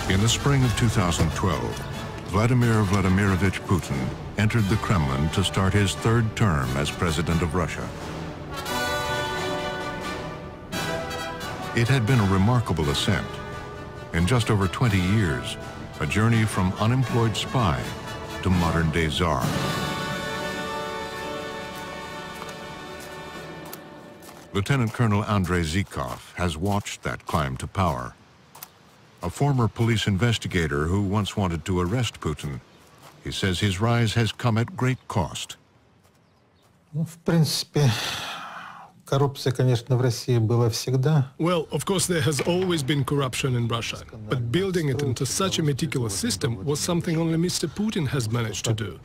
In the spring of 2012, Vladimir Vladimirovich Putin entered the Kremlin to start his third term as president of Russia. It had been a remarkable ascent. In just over 20 years, a journey from unemployed spy to modern-day czar. Lieutenant Colonel Andrei Zhikov has watched that climb to power. A former police investigator who once wanted to arrest Putin, he says his rise has come at great cost. В принципе, коррупция, конечно, в России была всегда. Well, of course, there has always been corruption in Russia, but building it into such a meticulous system was something only Mr. Putin has managed to do.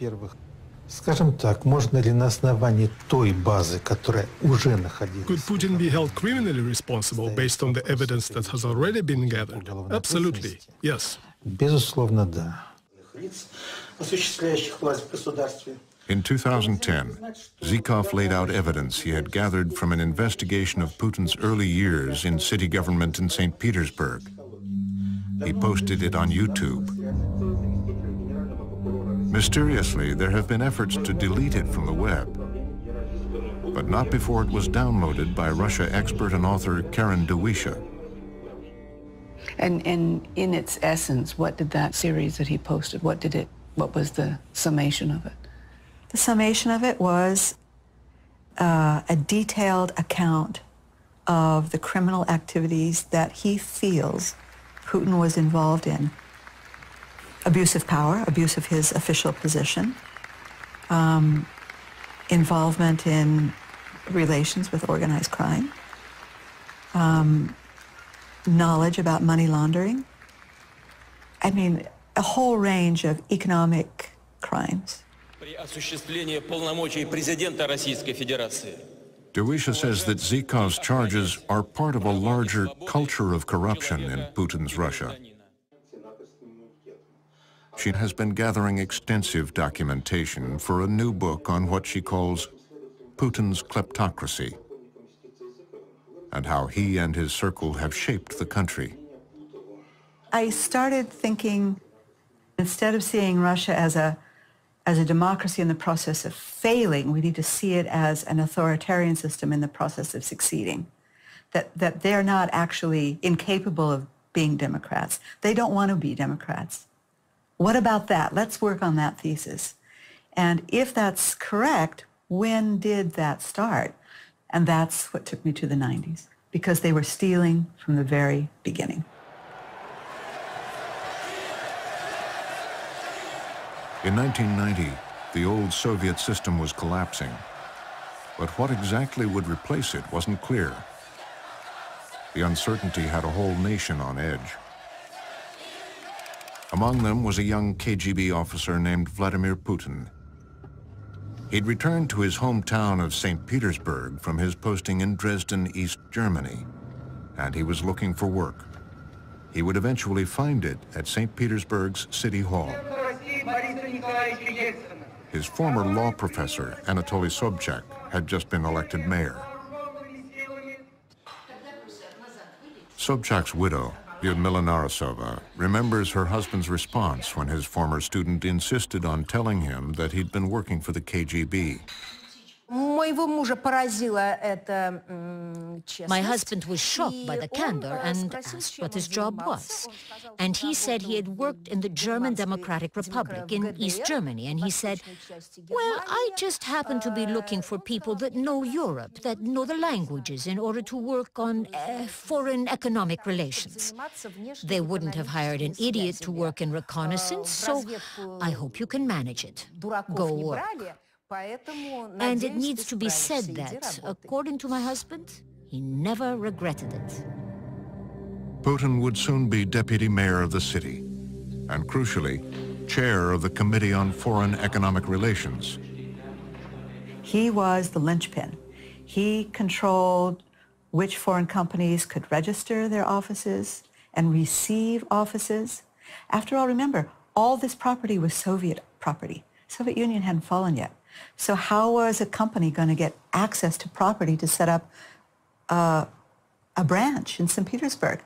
Скажем так, можно ли на основании той базы, которая уже находилась? Could Putin be held criminally responsible based on the evidence that has already been gathered? Absolutely, yes. Безусловно, да. In 2010, Zhikov laid out evidence he had gathered from an investigation of Putin's early years in city government in St. Petersburg. He posted it on YouTube. Mysteriously, there have been efforts to delete it from the web, but not before it was downloaded by Russia expert and author Karen Dewisha. And in its essence, what did that series that he posted, what was the summation of it? The summation of it was a detailed account of the criminal activities that he feels Putin was involved in. Abuse of power, abuse of his official position, involvement in relations with organized crime, knowledge about money laundering. I mean, a whole range of economic crimes. Dewisha says that Zhikov's charges are part of a larger culture of corruption in Putin's Russia. She has been gathering extensive documentation for a new book on what she calls Putin's kleptocracy and how he and his circle have shaped the country. I started thinking, instead of seeing Russia as a democracy in the process of failing, we need to see it as an authoritarian system in the process of succeeding. That they're not actually incapable of being Democrats. They don't want to be Democrats. What about that? Let's work on that thesis. And if that's correct, when did that start? And that's what took me to the 90s, because they were stealing from the very beginning. In 1990, the old Soviet system was collapsing. But what exactly would replace it wasn't clear. The uncertainty had a whole nation on edge. Among them was a young KGB officer named Vladimir Putin. He'd returned to his hometown of St. Petersburg from his posting in Dresden, East Germany, and he was looking for work. He would eventually find it at St. Petersburg's City Hall. His former law professor, Anatoly Sobchak, had just been elected mayor. Sobchak's widow, Lyudmila Narasova, remembers her husband's response when his former student insisted on telling him that he'd been working for the KGB. My husband was shocked by the candor and asked what his job was. And he said he had worked in the German Democratic Republic in East Germany. And he said, well, I just happen to be looking for people that know Europe, that know the languages in order to work on foreign economic relations. They wouldn't have hired an idiot to work in reconnaissance, so I hope you can manage it. Go work. And it needs to be said that, according to my husband, he never regretted it. Putin would soon be deputy mayor of the city, and crucially, chair of the Committee on Foreign Economic Relations. He was the linchpin. He controlled which foreign companies could register their offices and receive offices. After all, remember, all this property was Soviet property. Soviet Union hadn't fallen yet. So how was a company going to get access to property to set up a branch in St. Petersburg?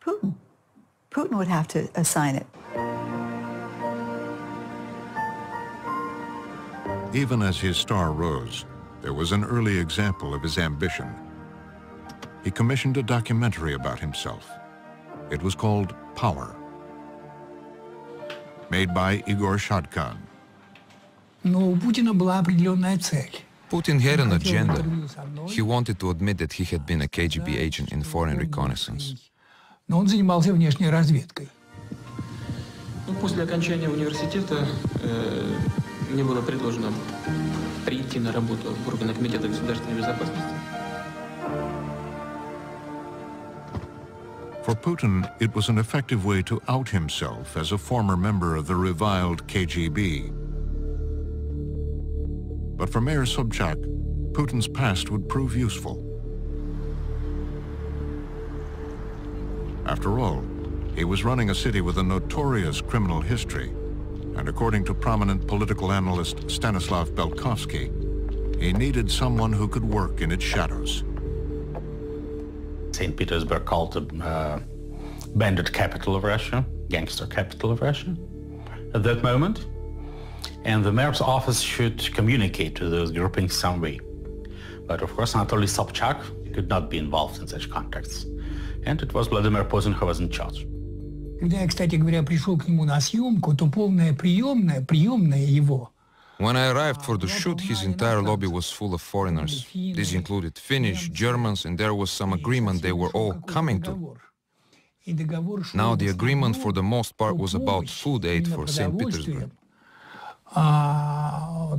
Putin. Putin would have to assign it. Even as his star rose, there was an early example of his ambition. He commissioned a documentary about himself. It was called Power, made by Igor Shadkan. Но у Путина была определенная цель. Putin had an agenda. He wanted to admit that he had been a KGB agent in foreign reconnaissance. Но он занимался внешней разведкой. После окончания университета мне было предложено прийти на работу в органы Комитета государственной безопасности. For Putin, it was an effective way to out himself as a former member of the reviled KGB. But for Mayor Sobchak, Putin's past would prove useful. After all, he was running a city with a notorious criminal history, and according to prominent political analyst Stanislav Belkovsky, he needed someone who could work in its shadows. St. Petersburg called the bandit capital of Russia, gangster capital of Russia at that moment. And the mayor's office should communicate to those groupings some way. But of course, Anatoly Sobchak could not be involved in such contacts. And it was Vladimir Putin who was in charge. Когда я, кстати говоря, пришел к нему на съемку, то полная приемная его. When I arrived for the shoot, his entire lobby was full of foreigners. This included Finnish, Germans, and there was some agreement they were all coming to. Now the agreement for the most part was about food aid for St. Petersburg.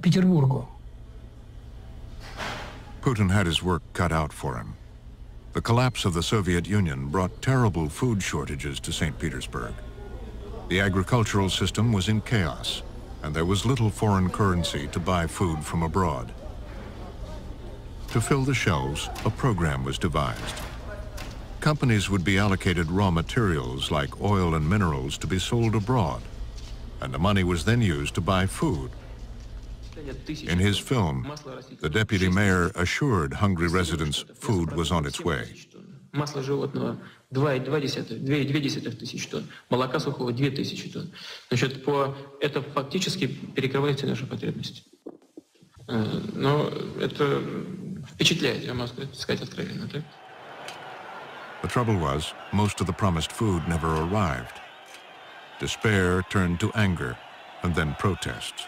Петербургу. Putin had his work cut out for him. The collapse of the Soviet Union brought terrible food shortages to St. Petersburg. The agricultural system was in chaos, and there was little foreign currency to buy food from abroad. To fill the shelves, a program was devised. Companies would be allocated raw materials like oil and minerals to be sold abroad, and the money was then used to buy food. In his film, the deputy mayor assured hungry residents food was on its way. Масло животного 2,2 тысяч тонн, молока сухого 2000 тонн. Значит, это фактически перекрывает все наши потребности. Но это впечатляет, я могу сказать откровенно, так? The trouble was, most of the promised food never arrived. Despair turned to anger, and then protests.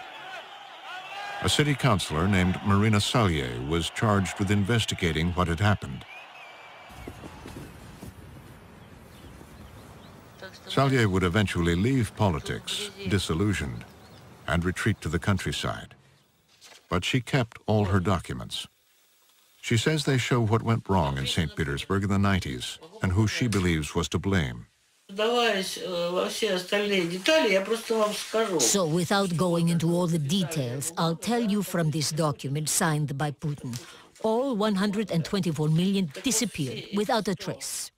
A city councilor named Marina Salye was charged with investigating what had happened. Salye would eventually leave politics, disillusioned, and retreat to the countryside. But she kept all her documents. She says they show what went wrong in St. Petersburg in the 90s and who she believes was to blame. So without going into all the details, I'll tell you from this document signed by Putin. All 124 million disappeared without a trace.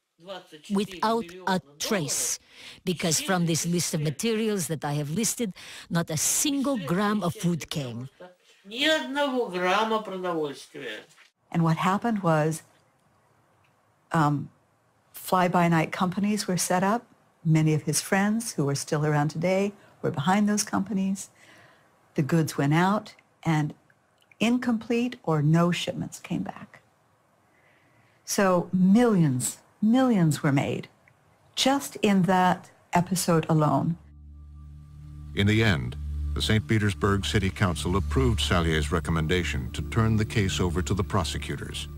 Without a trace. Because from this list of materials that I have listed, not a single gram of food came. And what happened was fly-by-night companies were set up. Many of his friends who are still around today were behind those companies. The goods went out, and incomplete or no shipments came back. So millions were made just in that episode alone. In the end, the St. Petersburg City Council approved Salye's recommendation to turn the case over to the prosecutors.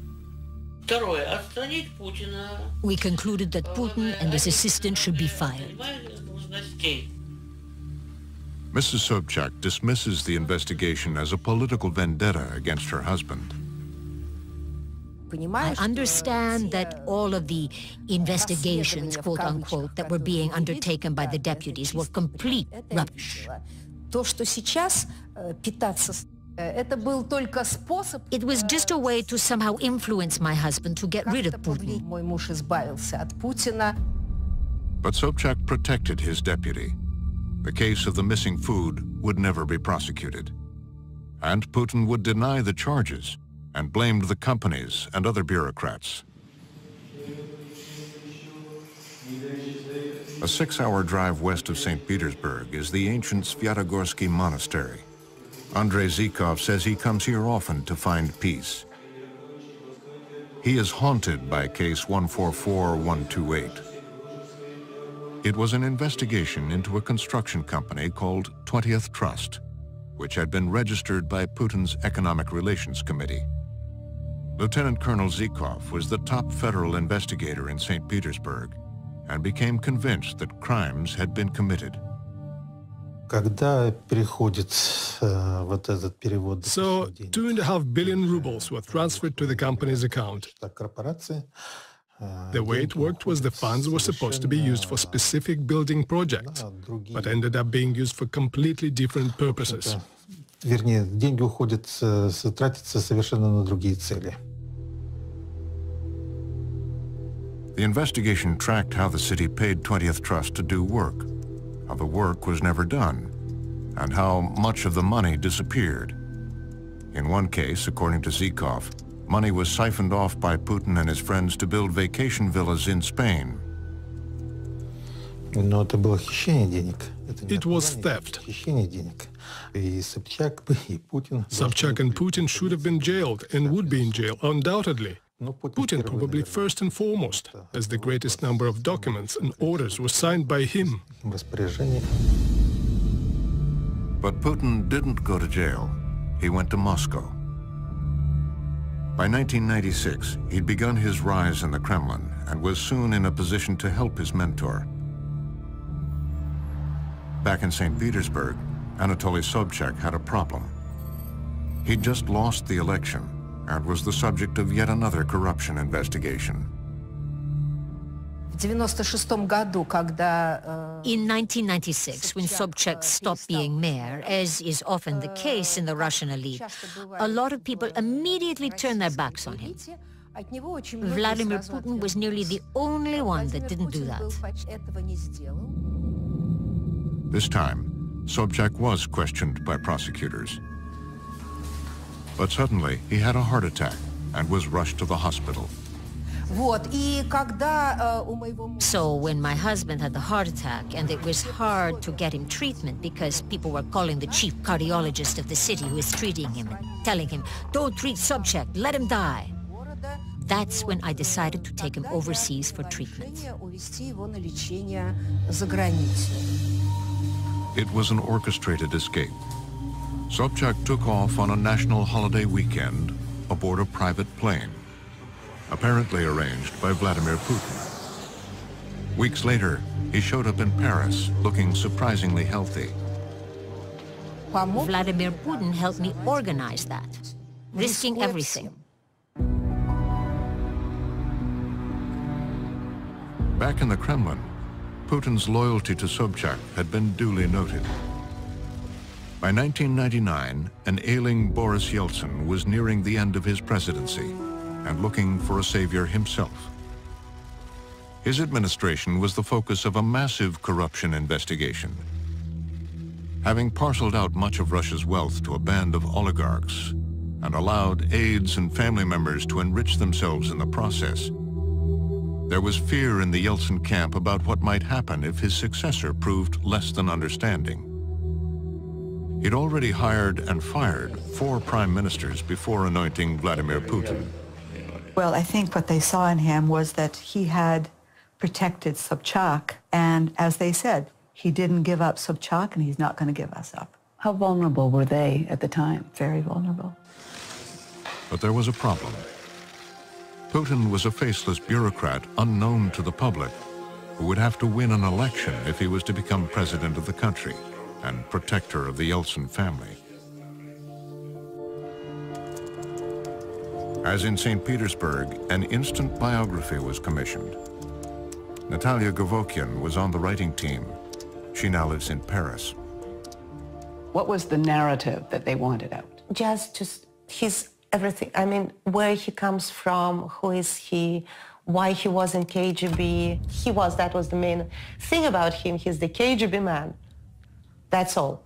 We concluded that Putin and his assistant should be fired. Mrs. Sobchak dismisses the investigation as a political vendetta against her husband. I understand that all of the investigations, quote-unquote, that were being undertaken by the deputies were complete rubbish. It was just a way to somehow influence my husband to get rid of Putin. But Sobchak protected his deputy. The case of the missing food would never be prosecuted. And Putin would deny the charges and blamed the companies and other bureaucrats. A 6-hour drive west of St. Petersburg is the ancient Svyatogorsky Monastery. Andrei Zhykov says he comes here often to find peace. He is haunted by case 144128. It was an investigation into a construction company called 20th Trust, which had been registered by Putin's Economic Relations Committee. Lieutenant Colonel Zhykov was the top federal investigator in St. Petersburg and became convinced that crimes had been committed. Когда приходит вот этот перевод... So, 2.5 billion rubles were transferred to the company's account. The way it worked was the funds were supposed to be used for specific building projects, but ended up being used for completely different purposes. Вернее, деньги уходят, тратятся совершенно на другие цели. The investigation tracked how the city paid 20th Trust to do work, how the work was never done, and how much of the money disappeared. In one case, according to Zhykov, money was siphoned off by Putin and his friends to build vacation villas in Spain. Но это было хищение денег. It was theft. Хищение денег. И Собчак, и Putin... Sobchak and Putin should have been jailed and would be in jail, undoubtedly. Putin probably first and foremost, as the greatest number of documents and orders were signed by him. But Putin didn't go to jail. He went to Moscow. By 1996, he'd begun his rise in the Kremlin and was soon in a position to help his mentor. Back in St. Petersburg, Anatoly Sobchak had a problem. He'd just lost the election and was the subject of yet another corruption investigation. In 1996, when Sobchak stopped being mayor, as is often the case in the Russian elite, a lot of people immediately turned their backs on him. Vladimir Putin was nearly the only one that didn't do that. This time, Sobchak was questioned by prosecutors. But suddenly, he had a heart attack and was rushed to the hospital. So when my husband had the heart attack and it was hard to get him treatment because people were calling the chief cardiologist of the city who was treating him and telling him, "Don't treat Sobchak, let him die." That's when I decided to take him overseas for treatment. It was an orchestrated escape. Sobchak took off on a national holiday weekend aboard a private plane, apparently arranged by Vladimir Putin. Weeks later, he showed up in Paris, looking surprisingly healthy. Vladimir Putin helped me organize that, risking everything. Back in the Kremlin, Putin's loyalty to Sobchak had been duly noted. By 1999, an ailing Boris Yeltsin was nearing the end of his presidency and looking for a savior himself. His administration was the focus of a massive corruption investigation. Having parceled out much of Russia's wealth to a band of oligarchs and allowed aides and family members to enrich themselves in the process, there was fear in the Yeltsin camp about what might happen if his successor proved less than understanding. He'd already hired and fired 4 prime ministers before anointing Vladimir Putin. Well, I think what they saw in him was that he had protected Sobchak, and as they said, he didn't give up Sobchak, and he's not going to give us up. How vulnerable were they at the time? Very vulnerable. But there was a problem. Putin was a faceless bureaucrat unknown to the public who would have to win an election if he was to become president of the country and protector of the Yeltsin family. As in St. Petersburg, an instant biography was commissioned. Natalia Govokian was on the writing team. She now lives in Paris. What was the narrative that they wanted out? Just his everything. I mean, where he comes from, who is he, why he was in KGB. That was the main thing about him. He's the KGB man. That's all.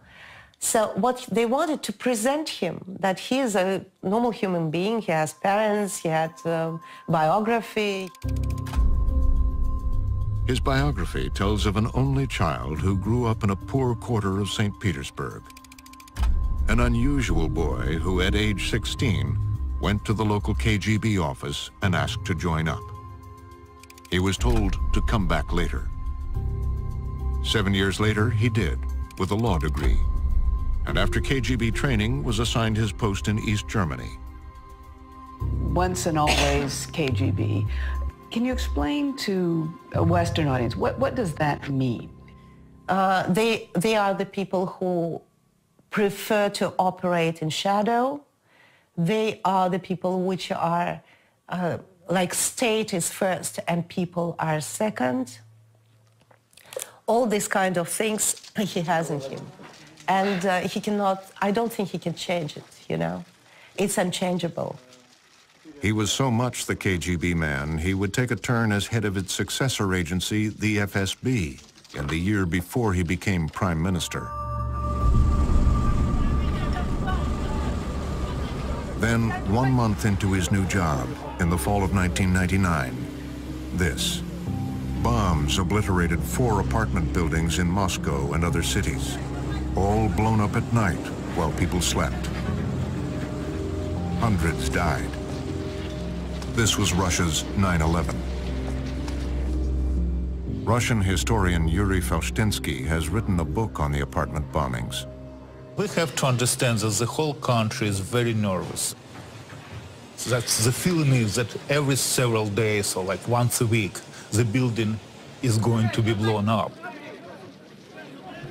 So what they wanted to present him, that he is a normal human being, he has parents, he had biography. His biography tells of an only child who grew up in a poor quarter of St. Petersburg. An unusual boy who, at age 16, went to the local KGB office and asked to join up. He was told to come back later. 7 years later, he did, with a law degree, and after KGB training, was assigned his post in East Germany. Once and always KGB. Can you explain to a Western audience, what does that mean? They are the people who prefer to operate in shadow. They are the people which are, like state is first and people are second. All these kind of things he has in him. And he cannot, I don't think he can change it, you know. It's unchangeable. He was so much the KGB man, he would take a turn as head of its successor agency, the FSB, in the year before he became prime minister. Then, 1 month into his new job, in the fall of 1999, this. Bombs obliterated 4 apartment buildings in Moscow and other cities, all blown up at night while people slept. Hundreds died. This was Russia's 9/11. Russian historian Yuri Felshtinsky has written a book on the apartment bombings. We have to understand that the whole country is very nervous. That's the feeling is that every several days or like once a week, the building is going to be blown up.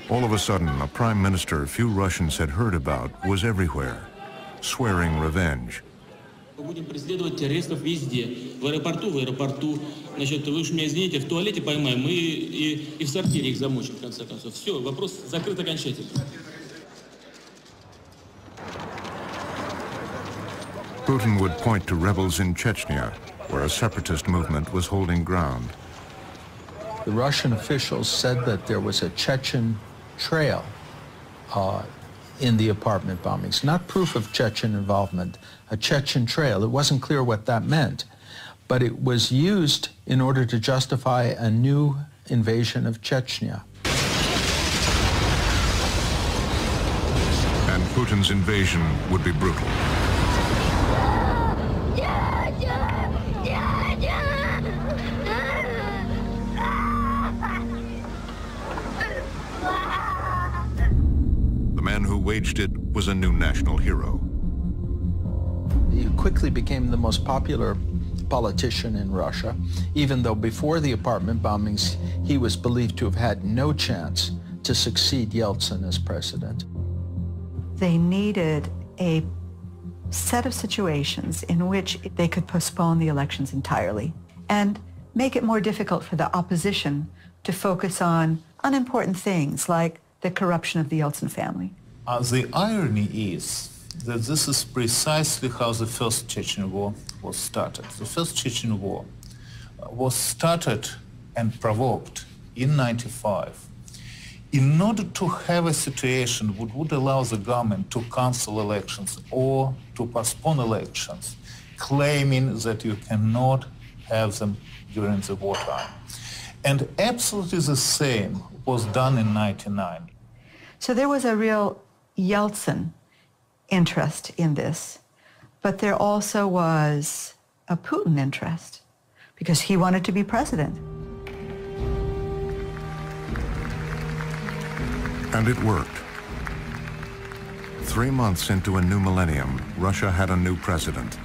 All of a sudden, a prime minister few Russians had heard about was everywhere, swearing revenge. Будем преследовать террористов везде. В аэропорту, значит, вы уж меня извините, в туалете поймаем и в сортире их замочим, в конце концов. Все, вопрос закрыт окончательно. Putin would point to rebels in Chechnya, where a separatist movement was holding ground. The Russian officials said that there was a Chechen trail in the apartment bombings. Not proof of Chechen involvement, a Chechen trail. It wasn't clear what that meant, but it was used in order to justify a new invasion of Chechnya. And Putin's invasion would be brutal. The man who waged it was a new national hero. He quickly became the most popular politician in Russia, even though before the apartment bombings, he was believed to have had no chance to succeed Yeltsin as president. They needed a set of situations in which they could postpone the elections entirely and make it more difficult for the opposition to focus on unimportant things like the corruption of the Yeltsin family. The irony is that this is precisely how the First Chechen War was started. The First Chechen War was started and provoked in '95 in order to have a situation that would allow the government to cancel elections or to postpone elections, claiming that you cannot have them during the wartime. And absolutely the same was done in '99. So there was a real Yeltsin interest in this, but there also was a Putin interest because he wanted to be president. And it worked. 3 months into a new millennium, Russia had a new president.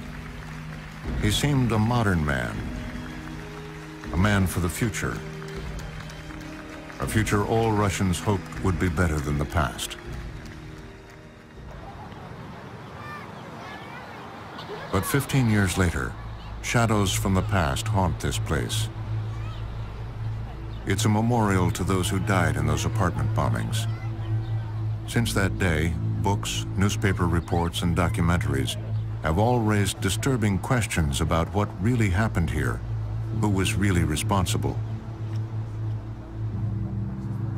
He seemed a modern man, a man for the future. A future all Russians hoped would be better than the past. But 15 years later, shadows from the past haunt this place. It's a memorial to those who died in those apartment bombings. Since that day, books, newspaper reports, and documentaries have all raised disturbing questions about what really happened here, who was really responsible.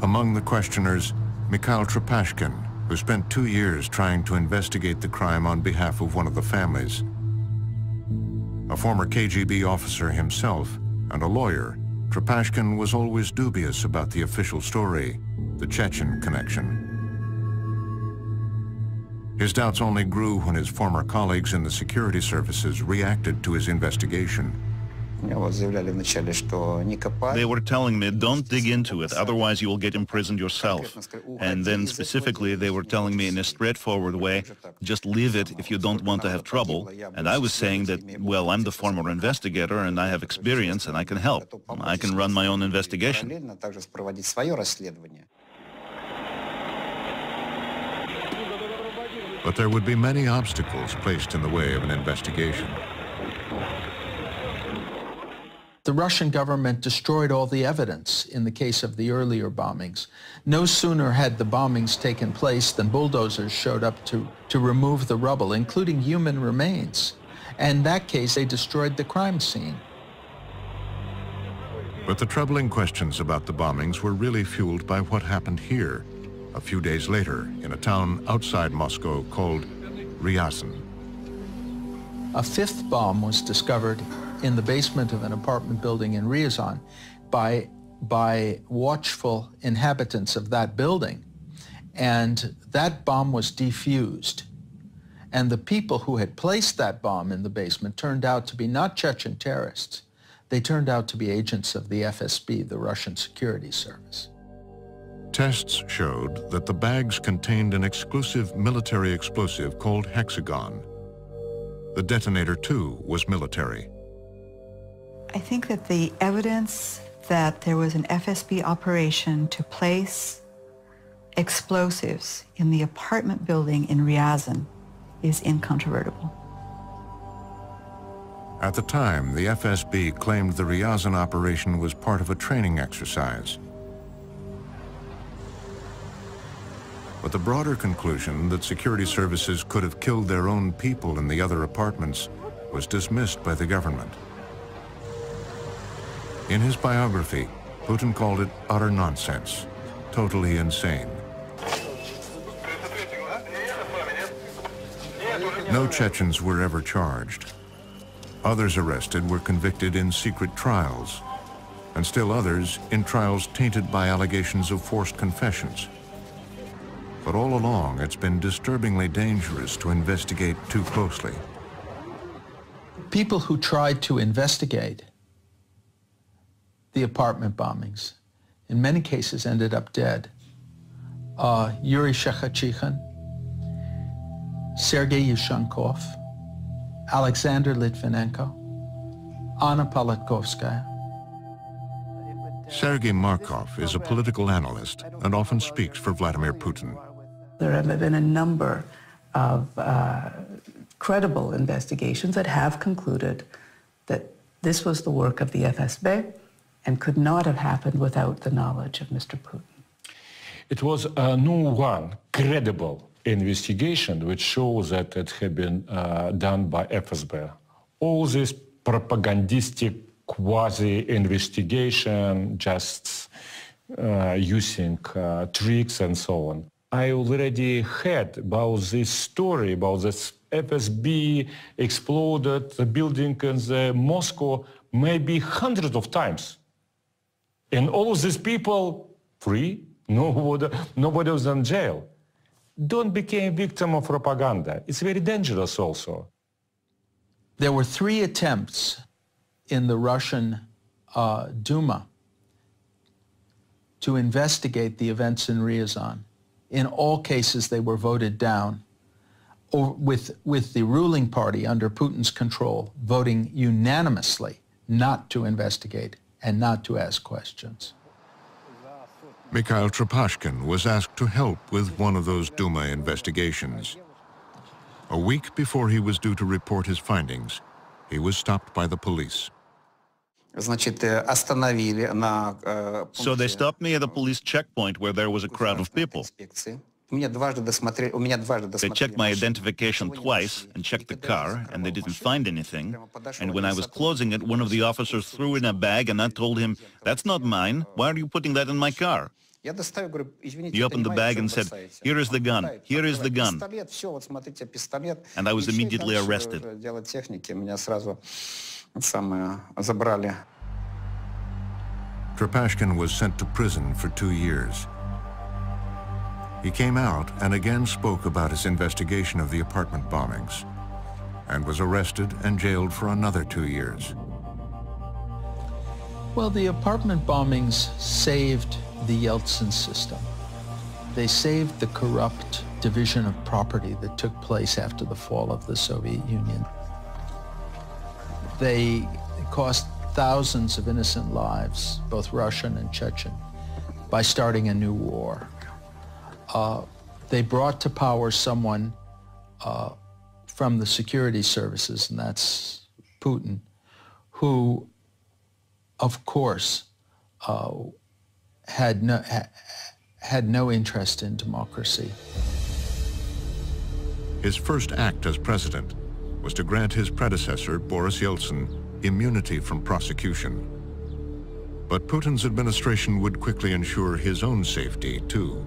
Among the questioners, Mikhail Trepashkin, who spent 2 years trying to investigate the crime on behalf of one of the families. A former KGB officer himself and a lawyer, Trepashkin was always dubious about the official story, the Chechen connection. His doubts only grew when his former colleagues in the security services reacted to his investigation. They were telling me, don't dig into it, otherwise you will get imprisoned yourself. And then specifically they were telling me in a straightforward way, just leave it if you don't want to have trouble. And I was saying that, well, I'm the former investigator and I have experience and I can help. I can run my own investigation. But there would be many obstacles placed in the way of an investigation. The Russian government destroyed all the evidence in the case of the earlier bombings. No sooner had the bombings taken place than bulldozers showed up to remove the rubble, including human remains. And in that case, they destroyed the crime scene. But the troubling questions about the bombings were really fueled by what happened here, a few days later, in a town outside Moscow called Ryazan. A fifth bomb was discovered in the basement of an apartment building in Ryazan by watchful inhabitants of that building. And that bomb was defused. And the people who had placed that bomb in the basement turned out to be not Chechen terrorists. They turned out to be agents of the FSB, the Russian security service. Tests showed that the bags contained an exclusive military explosive called hexagon. The detonator, too, was military. I think that the evidence that there was an FSB operation to place explosives in the apartment building in Ryazan is incontrovertible. At the time, the FSB claimed the Ryazan operation was part of a training exercise. But the broader conclusion that security services could have killed their own people in the other apartments was dismissed by the government. In his biography, Putin called it utter nonsense, totally insane. No Chechens were ever charged. Others arrested were convicted in secret trials, and still others in trials tainted by allegations of forced confessions. But all along, it's been disturbingly dangerous to investigate too closely. People who tried to investigate the apartment bombings, in many cases ended up dead. Yuri Shekhatyikhin, Sergei Yushchenko, Alexander Litvinenko, Anna Politkovskaya. Sergei Markov is a political analyst and often speaks for Vladimir Putin. There have been a number of credible investigations that have concluded that this was the work of the FSB and could not have happened without the knowledge of Mr. Putin. It was no one credible investigation which shows that it had been done by FSB. All this propagandistic quasi-investigation, just using tricks and so on. I already heard about this story, about this FSB exploded the building in the Moscow maybe hundreds of times. And all of these people free, nobody was in jail. Don't become victim of propaganda. It's very dangerous also. There were 3 attempts in the Russian Duma to investigate the events in Ryazan. In all cases, they were voted down, with the ruling party under Putin's control voting unanimously not to investigate and not to ask questions. Mikhail Trepashkin was asked to help with one of those Duma investigations. A week before he was due to report his findings, he was stopped by the police. So they stopped me at a police checkpoint where there was a crowd of people. They checked my identification twice and checked the car, and they didn't find anything. And when I was closing it, one of the officers threw in a bag, and I told him, "That's not mine. Why are you putting that in my car?" He opened the bag and said, "Here is the gun. Here is the gun." And I was immediately arrested. Trepashkin was sent to prison for 2 years. He came out and again spoke about his investigation of the apartment bombings and was arrested and jailed for another 2 years. Well, the apartment bombings saved the Yeltsin system. They saved the corrupt division of property that took place after the fall of the Soviet Union. They cost thousands of innocent lives, both Russian and Chechen, by starting a new war. They brought to power someone from the security services, and that's Putin, who, of course, had no interest in democracy. His first act as president was to grant his predecessor, Boris Yeltsin, immunity from prosecution. But Putin's administration would quickly ensure his own safety, too.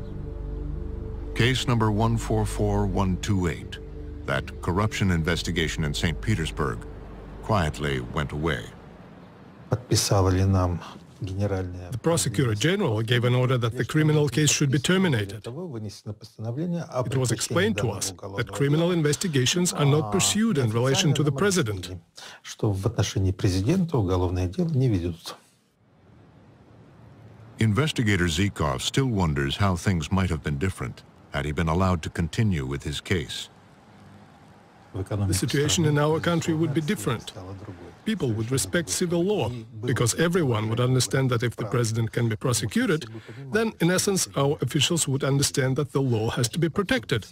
Case number 144128, that corruption investigation in St. Petersburg, quietly went away. The Prosecutor General gave an order that the criminal case should be terminated. It was explained to us that criminal investigations are not pursued in relation to the president. Investigator Zhikov still wonders how things might have been different had he been allowed to continue with his case. The situation in our country would be different. People would respect civil law, because everyone would understand that if the president can be prosecuted, then, in essence, our officials would understand that the law has to be protected.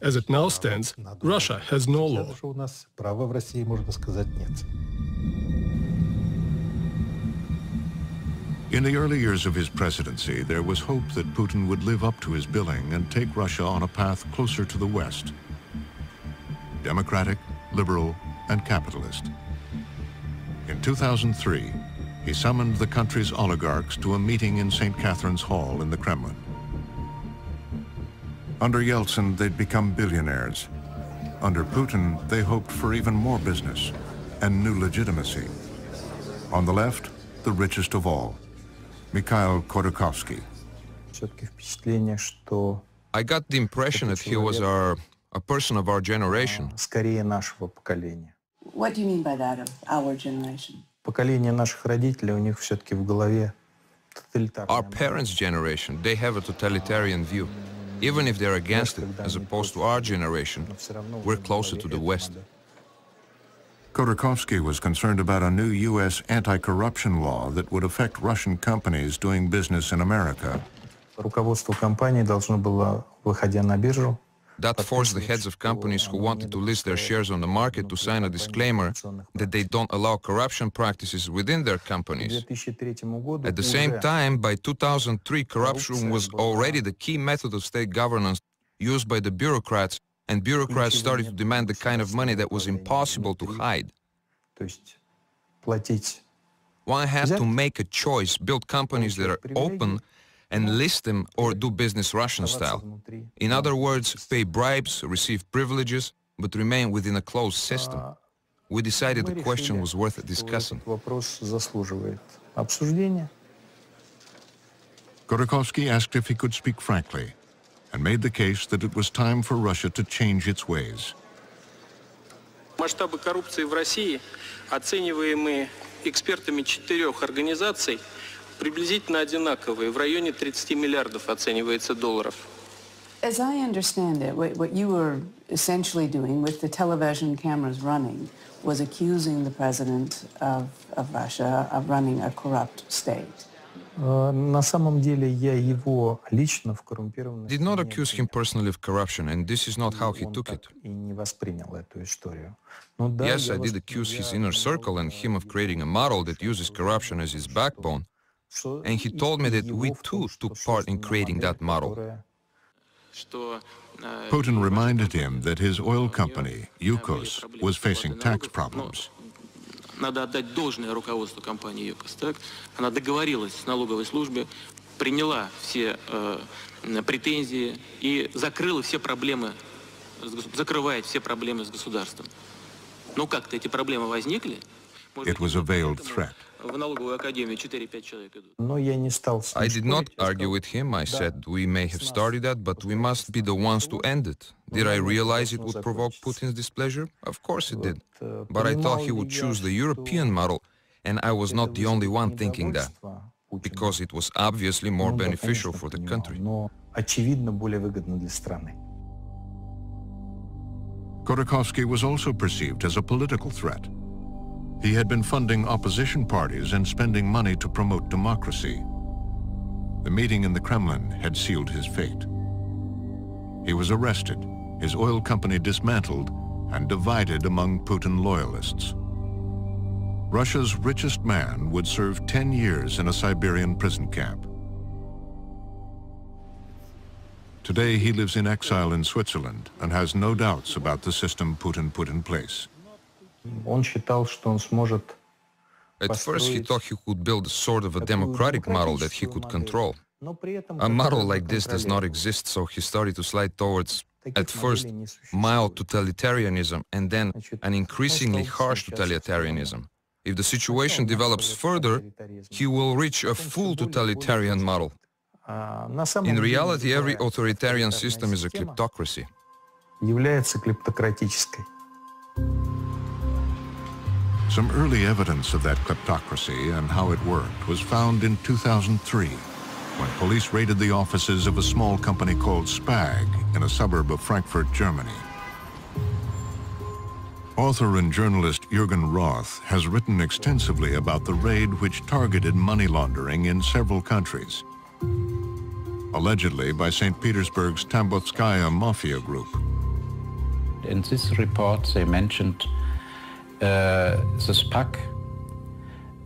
As it now stands, Russia has no law. In the early years of his presidency, there was hope that Putin would live up to his billing and take Russia on a path closer to the West. Democratic, liberal, and capitalist. In 2003, he summoned the country's oligarchs to a meeting in St. Catherine's Hall in the Kremlin. Under Yeltsin, they'd become billionaires. Under Putin, they hoped for even more business and new legitimacy. On the left, the richest of all, Mikhail Khodorkovsky. I got the impression that he was a person of our generation. What do you mean by that, of our generation? Our parents' generation, they have a totalitarian view. Even if they're against it, as opposed to our generation, we're closer to the West. Khodorkovsky was concerned about a new U.S. anti-corruption law that would affect Russian companies doing business in America. That forced the heads of companies who wanted to list their shares on the market to sign a disclaimer that they don't allow corruption practices within their companies. At the same time, by 2003, corruption was already the key method of state governance used by the bureaucrats, and bureaucrats started to demand the kind of money that was impossible to hide. One has to make a choice, build companies that are open and list them or do business Russian style. In other words, pay bribes, receive privileges, but remain within a closed system. We decided the question was worth discussing. Khodorkovsky asked if he could speak frankly and made the case that it was time for Russia to change its ways. Масштабы коррупции в России, оцениваемые экспертами 4 организаций, приблизительно одинаковые, в районе 30 миллиардов оценивается долларов. As I understand it, what you were essentially doing with the television cameras running was accusing the president of Russia of running a corrupt state. Did not accuse him personally of corruption, and this is not how he took it. Yes, I did accuse his inner circle and him of creating a model that uses corruption as his backbone, and he told me that we too took part in creating that model. Putin reminded him that his oil company, Yukos, was facing tax problems. Надо отдать должное руководству компании ЮКОС. Она договорилась с налоговой службой, приняла все претензии и закрыла все проблемы, закрывает все проблемы с государством. Но как-то эти проблемы возникли. It was a veiled threat. в налоговую академию 4-5 человек идут. I did not argue with him. I said, we may have started that, but we must be the ones to end it. Did I realize it would provoke Putin's displeasure? Of course it did. But I thought he would choose the European model, and I was not the only one thinking that, because it was obviously more beneficial for the country. Khodorkovsky was also perceived as a political threat. He had been funding opposition parties and spending money to promote democracy. The meeting in the Kremlin had sealed his fate. He was arrested, his oil company dismantled, and divided among Putin loyalists. Russia's richest man would serve 10 years in a Siberian prison camp. Today he lives in exile in Switzerland and has no doubts about the system Putin put in place. At first he thought he could build a sort of a democratic model that he could control. A model like this does not exist, so he started to slide towards, at first, mild totalitarianism and then an increasingly harsh totalitarianism. If the situation develops further, he will reach a full totalitarian model. In reality, every authoritarian system is a kleptocracy. Some early evidence of that kleptocracy and how it worked was found in 2003, when police raided the offices of a small company called Spag in a suburb of Frankfurt, Germany. Author and journalist Jürgen Roth has written extensively about the raid which targeted money laundering in several countries, allegedly by St. Petersburg's Tambovskaya mafia group. In this report, they mentioned the SPAC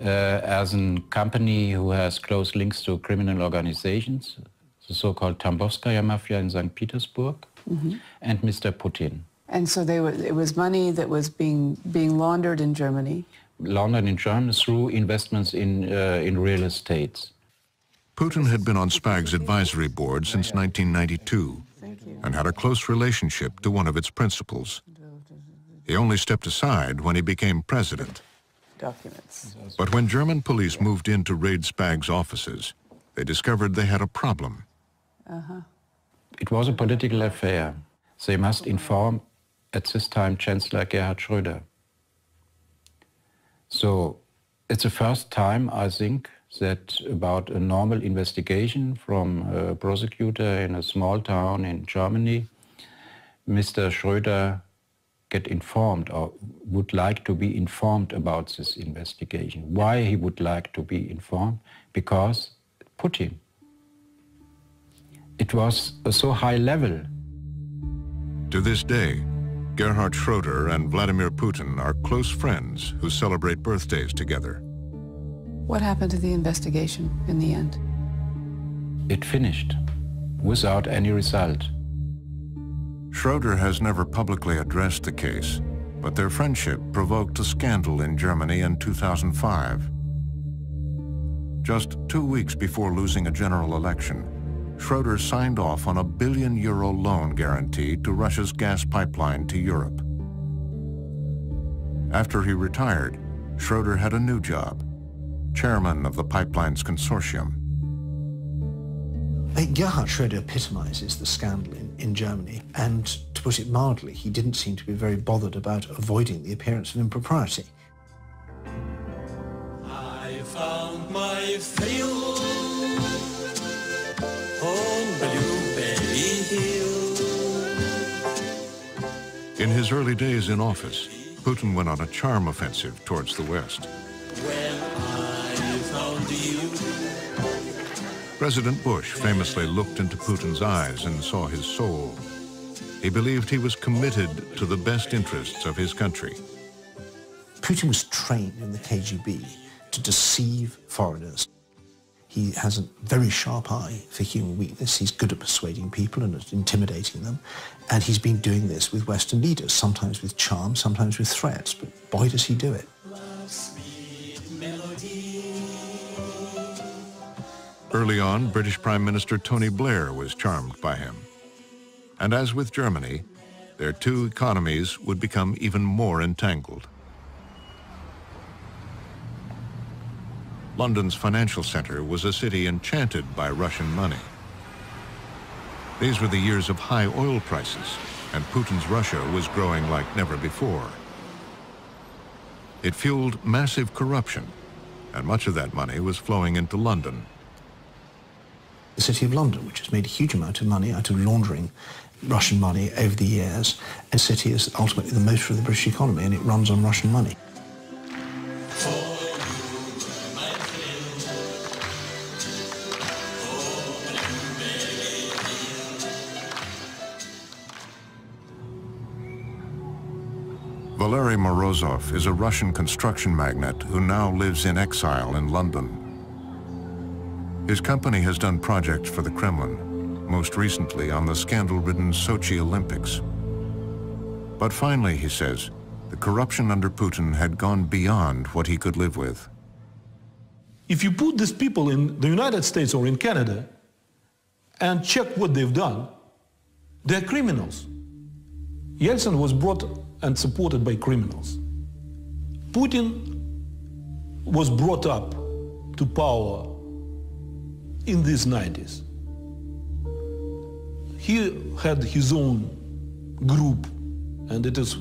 as a company who has close links to criminal organizations, the so-called Tambovskaya mafia in St. Petersburg, and Mr. Putin. And so it was money that was being laundered in Germany? Laundered in Germany through investments in real estates. Putin had been on Spag's advisory board since 1992 and had a close relationship to one of its principals. He only stepped aside when he became president. Documents. But when German police moved in to raid Spag's offices, they discovered they had a problem. It was a political affair. They must inform, at this time, Chancellor Gerhard Schröder. So it's the first time, I think, that about a normal investigation from a prosecutor in a small town in Germany, Mr. Schröder get informed or would like to be informed about this investigation. Why he would like to be informed? Because Putin. It was a so high level. To this day, Gerhard Schröder and Vladimir Putin are close friends who celebrate birthdays together. What happened to the investigation in the end? It finished without any result. Schröder has never publicly addressed the case, but their friendship provoked a scandal in Germany in 2005. Just 2 weeks before losing a general election, Schröder signed off on a €1 billion loan guarantee to Russia's gas pipeline to Europe. After he retired, Schröder had a new job, chairman of the pipeline's consortium. Gerhard Schröder epitomizes the scandal in Germany, and to put it mildly, he didn't seem to be very bothered about avoiding the appearance of impropriety. I found my thrill on Blueberry Hill. In his early days in office, Putin went on a charm offensive towards the West. When I found you. President Bush famously looked into Putin's eyes and saw his soul. He believed he was committed to the best interests of his country. Putin was trained in the KGB to deceive foreigners. He has a very sharp eye for human weakness. He's good at persuading people and at intimidating them. And he's been doing this with Western leaders, sometimes with charm, sometimes with threats. But boy, does he do it. Early on, British Prime Minister Tony Blair was charmed by him. And as with Germany, their two economies would become even more entangled. London's financial center was a city enchanted by Russian money. These were the years of high oil prices, and Putin's Russia was growing like never before. It fueled massive corruption, and much of that money was flowing into London. The City of London, which has made a huge amount of money out of laundering Russian money over the years, a city is ultimately the motor of the British economy, and it runs on Russian money. Valery Morozov is a Russian construction magnate who now lives in exile in London. His company has done projects for the Kremlin, most recently on the scandal-ridden Sochi Olympics. But finally, he says, the corruption under Putin had gone beyond what he could live with. If you put these people in the United States or in Canada and check what they've done, they're criminals. Yeltsin was brought and supported by criminals. Putin was brought up to power in these 90s. He had his own group, and it is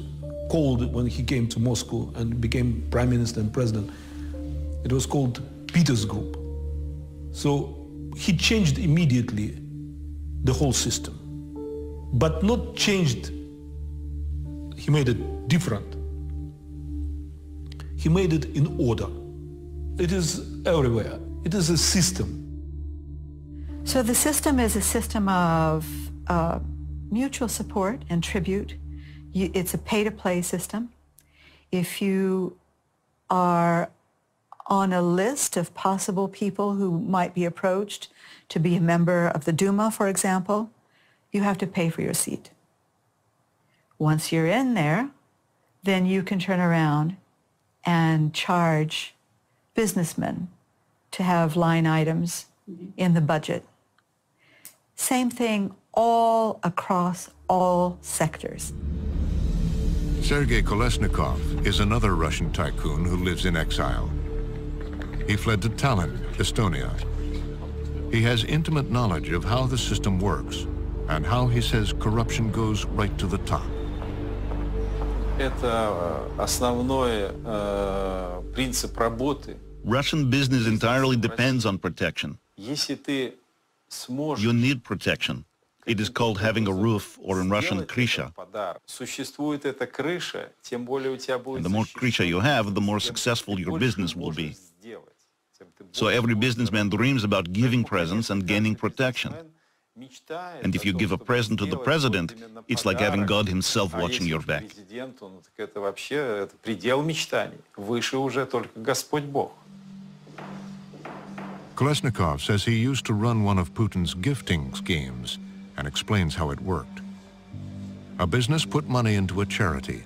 called, when he came to Moscow and became prime minister and president, it was called Peter's Group. So he changed immediately the whole system, but not changed. He made it different. He made it in order. It is everywhere. It is a system. So the system is a system of mutual support and tribute. It's a pay-to-play system. If you are on a list of possible people who might be approached to be a member of the Duma, for example, you have to pay for your seat. Once you're in there, then you can turn around and charge businessmen to have line items in the budget. Same thing all across all sectors. Sergei Kolesnikov is another Russian tycoon who lives in exile. He fled to Tallinn, Estonia. He has intimate knowledge of how the system works and how, he says, corruption goes right to the top. Russian business entirely depends on protection. You need protection. It is called having a roof, or in Russian, krisha. And the more krisha you have, the more successful your business will be. So every businessman dreams about giving presents and gaining protection. And if you give a present to the president, it's like having God himself watching your back. Kolesnikov says he used to run one of Putin's gifting schemes and explains how it worked. A business put money into a charity,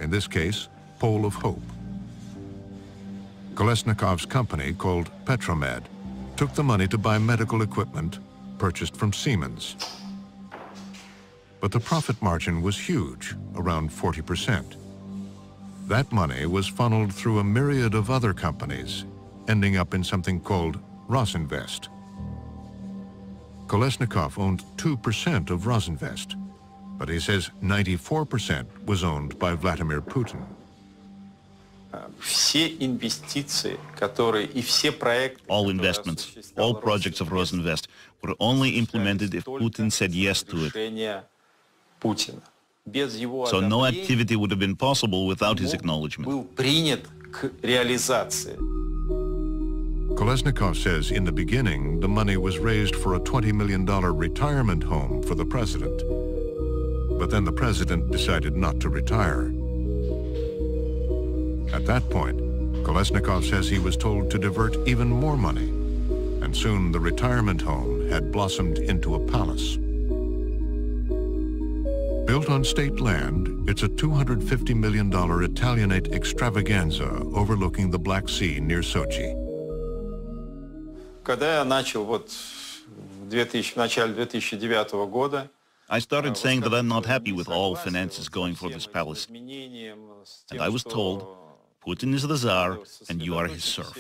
in this case, Pole of Hope. Kolesnikov's company, called Petromed, took the money to buy medical equipment purchased from Siemens. But the profit margin was huge, around 40%. That money was funneled through a myriad of other companies, ending up in something called Rosinvest. Kolesnikov owned 2% of Rosinvest, but he says 94% was owned by Vladimir Putin. All investments, all projects of Rosinvest were only implemented if Putin said yes to it. So no activity would have been possible without his acknowledgement. Kolesnikov says in the beginning, the money was raised for a $20 million retirement home for the president. But then the president decided not to retire. At that point, Kolesnikov says he was told to divert even more money, and soon the retirement home had blossomed into a palace. Built on state land, it's a $250 million Italianate extravaganza overlooking the Black Sea near Sochi. I started saying that I'm not happy with all finances going for this palace. And I was told, Putin is the Tsar and you are his serf.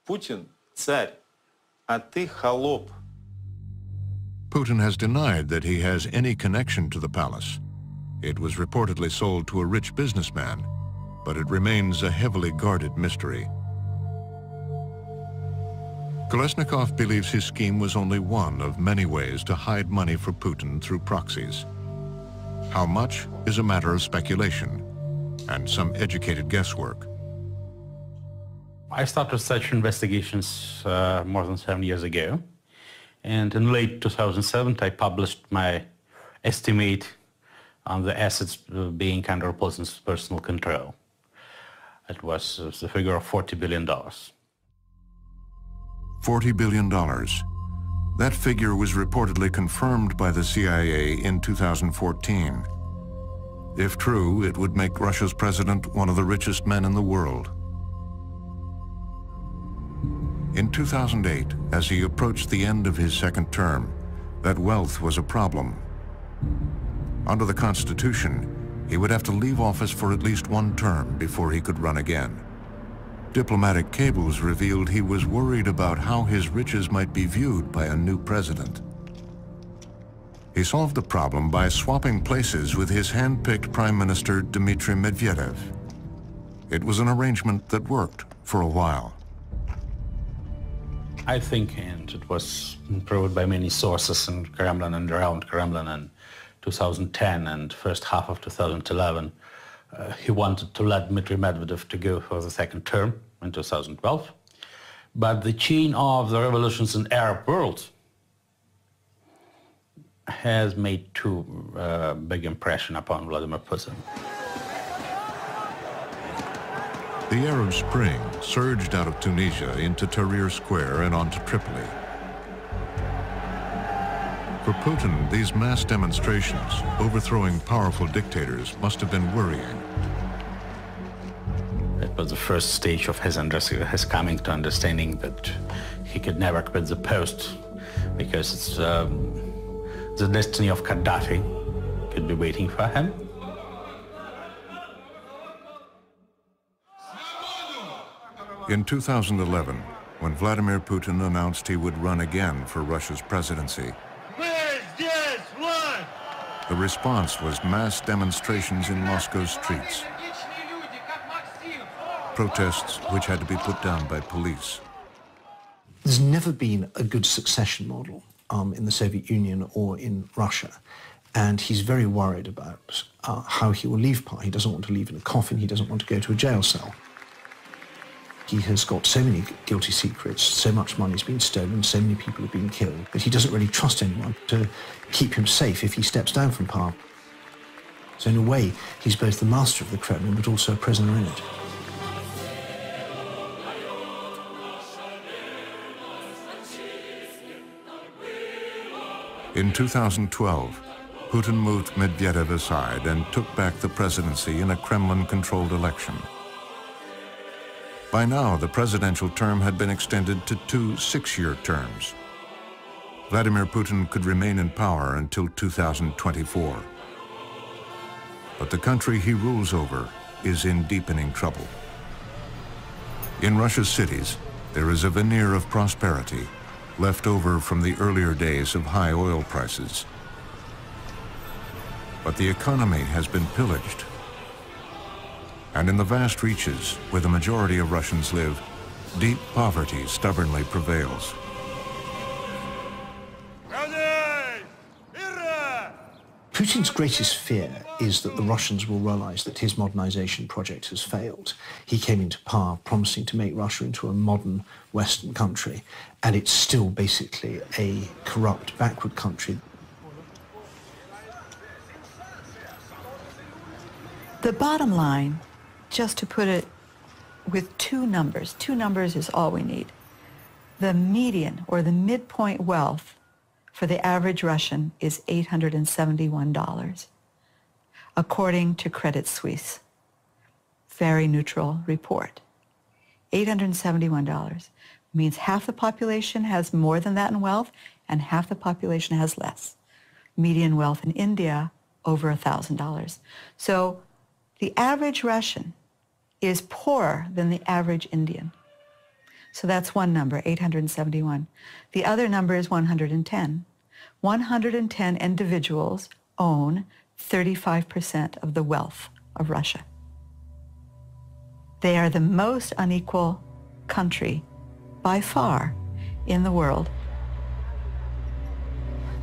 Putin – царь, а ты холоп. Putin has denied that he has any connection to the palace. It was reportedly sold to a rich businessman, but it remains a heavily guarded mystery. Kolesnikov believes his scheme was only one of many ways to hide money for Putin through proxies. How much is a matter of speculation and some educated guesswork. I started such investigations more than 7 years ago. And in late 2007, I published my estimate on the assets being under Putin's personal control. It was the figure of $40 billion. $40 billion. That figure was reportedly confirmed by the CIA in 2014. If true, it would make Russia's president one of the richest men in the world. In 2008, as he approached the end of his second term, that wealth was a problem. Under the Constitution, he would have to leave office for at least one term before he could run again. Diplomatic cables revealed he was worried about how his riches might be viewed by a new president. He solved the problem by swapping places with his hand-picked Prime Minister Dmitry Medvedev. It was an arrangement that worked for a while. I think, and it was proved by many sources in Kremlin and around Kremlin in 2010 and first half of 2011, he wanted to let Dmitry Medvedev to go for the second term in 2012. But the chain of the revolutions in the Arab world has made too big impression upon Vladimir Putin. The Arab Spring surged out of Tunisia into Tahrir Square and onto Tripoli. For Putin, these mass demonstrations, overthrowing powerful dictators, must have been worrying. It was the first stage of his coming to understanding that he could never quit the post because it's, the destiny of Gaddafi could be waiting for him. In 2011, when Vladimir Putin announced he would run again for Russia's presidency, the response was mass demonstrations in Moscow's streets. Protests which had to be put down by police. There's never been a good succession model in the Soviet Union or in Russia. And he's very worried about how he will leave power. He doesn't want to leave in a coffin. He doesn't want to go to a jail cell. He has got so many guilty secrets, so much money's been stolen, so many people have been killed, that he doesn't really trust anyone to keep him safe if he steps down from power. So in a way, he's both the master of the Kremlin, but also a prisoner in it. In 2012, Putin moved Medvedev aside and took back the presidency in a Kremlin-controlled election. By now, the presidential term had been extended to 2 6-year terms. Vladimir Putin could remain in power until 2024. But the country he rules over is in deepening trouble. In Russia's cities, there is a veneer of prosperity left over from the earlier days of high oil prices. But the economy has been pillaged. And in the vast reaches where the majority of Russians live, deep poverty stubbornly prevails. Putin's greatest fear is that the Russians will realize that his modernization project has failed. He came into power promising to make Russia into a modern Western country, and it's still basically a corrupt, backward country. The bottom line, just to put it with two numbers is all we need. The median or the midpoint wealth for the average Russian is $871, according to Credit Suisse. Very neutral report. $871 means half the population has more than that in wealth and half the population has less. Median wealth in India, over $1,000. So the average Russian is poorer than the average Indian. So that's one number, 871. The other number is 110. 110 individuals own 35% of the wealth of Russia. They are the most unequal country by far in the world.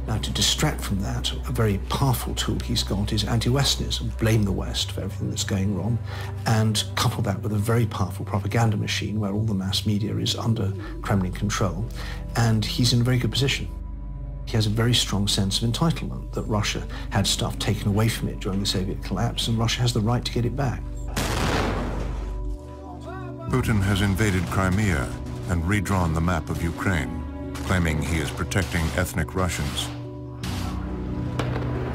Now, to distract from that, a very powerful tool he's got is anti-Westernism, blame the West for everything that's going wrong, and couple that with a very powerful propaganda machine where all the mass media is under Kremlin control, and he's in a very good position. He has a very strong sense of entitlement that Russia had stuff taken away from it during the Soviet collapse, and Russia has the right to get it back. Putin has invaded Crimea and redrawn the map of Ukraine, claiming he is protecting ethnic Russians.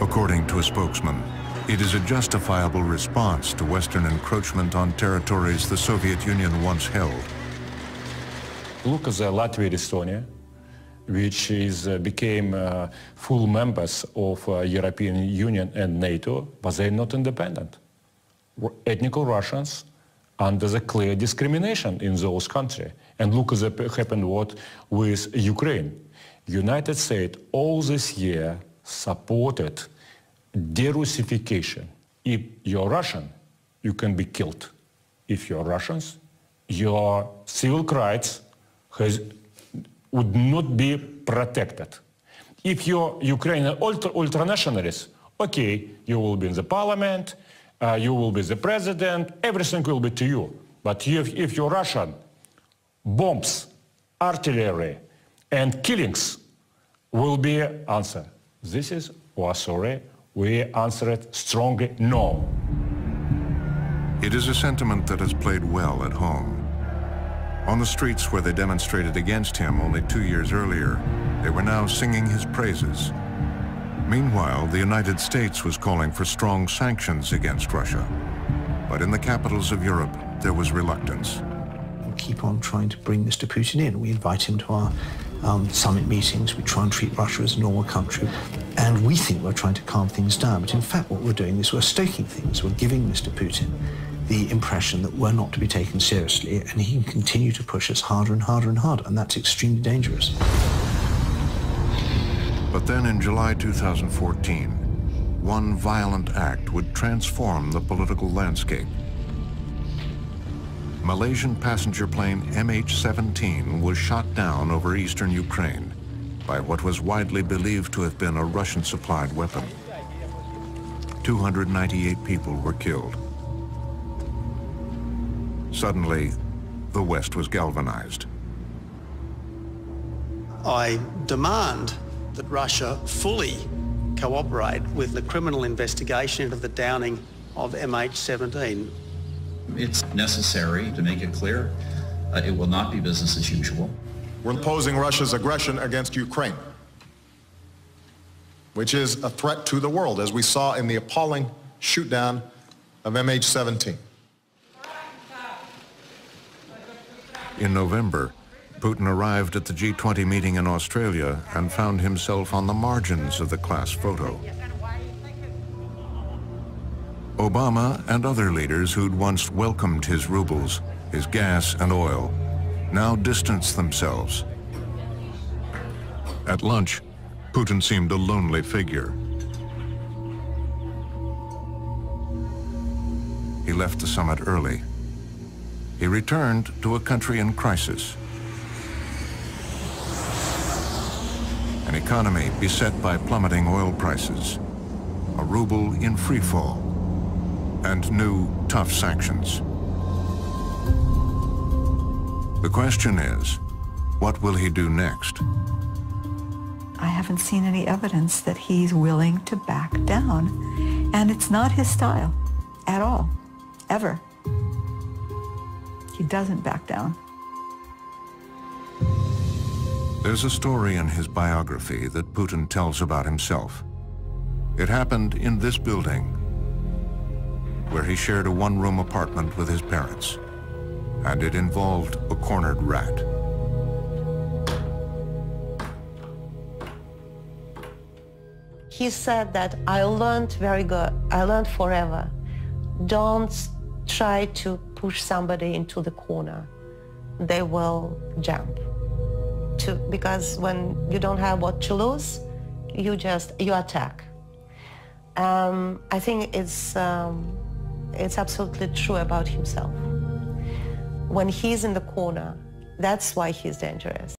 According to a spokesman, it is a justifiable response to Western encroachment on territories the Soviet Union once held. Look at Latvia and Estonia, which became full members of European Union and NATO, but they're not independent. Ethnic Russians under the clear discrimination in those countries. And look at what happened with Ukraine. United States all this year supported de-Russification. If you're Russian, you can be killed. If you're Russians, your civil rights would not be protected. If you're Ukrainian ultranationalist, okay, you will be in the parliament, you will be the president, everything will be to you. But if you're Russian, bombs, artillery, and killings will be answered. This is, sorry, we answered strongly no. It is a sentiment that has played well at home. On the streets where they demonstrated against him only 2 years earlier, they were now singing his praises. Meanwhile, the United States was calling for strong sanctions against Russia. But in the capitals of Europe, there was reluctance. We keep on trying to bring Mr. Putin in. We invite him to our summit meetings. We try and treat Russia as a normal country. And we think we're trying to calm things down. But in fact, what we're doing is we're stoking things. We're giving Mr. Putin the impression that we're not to be taken seriously, and he can continue to push us harder and harder and harder, and that's extremely dangerous. But then in July 2014, one violent act would transform the political landscape. Malaysian passenger plane MH17 was shot down over eastern Ukraine by what was widely believed to have been a Russian-supplied weapon. 298 people were killed. Suddenly, the West was galvanized. I demand that Russia fully cooperate with the criminal investigation into the downing of MH17. It's necessary to make it clear it will not be business as usual. We're opposing Russia's aggression against Ukraine, which is a threat to the world, as we saw in the appalling shootdown of MH17. In November, Putin arrived at the G20 meeting in Australia and found himself on the margins of the class photo. Obama and other leaders who'd once welcomed his rubles, his gas and oil, now distanced themselves. At lunch, Putin seemed a lonely figure. He left the summit early. He returned to a country in crisis. An economy beset by plummeting oil prices, a ruble in free fall, and new tough sanctions. The question is, what will he do next? I haven't seen any evidence that he's willing to back down. And it's not his style at all, ever. He doesn't back down. There's a story in his biography that Putin tells about himself. It happened in this building, where he shared a one-room apartment with his parents, and it involved a cornered rat. He said that I learned very good, I learned forever. Don't try to push somebody into the corner. they will jump. Because when you don't have what to lose, you attack. I think it's absolutely true about himself. When he's in the corner, that's why he's dangerous.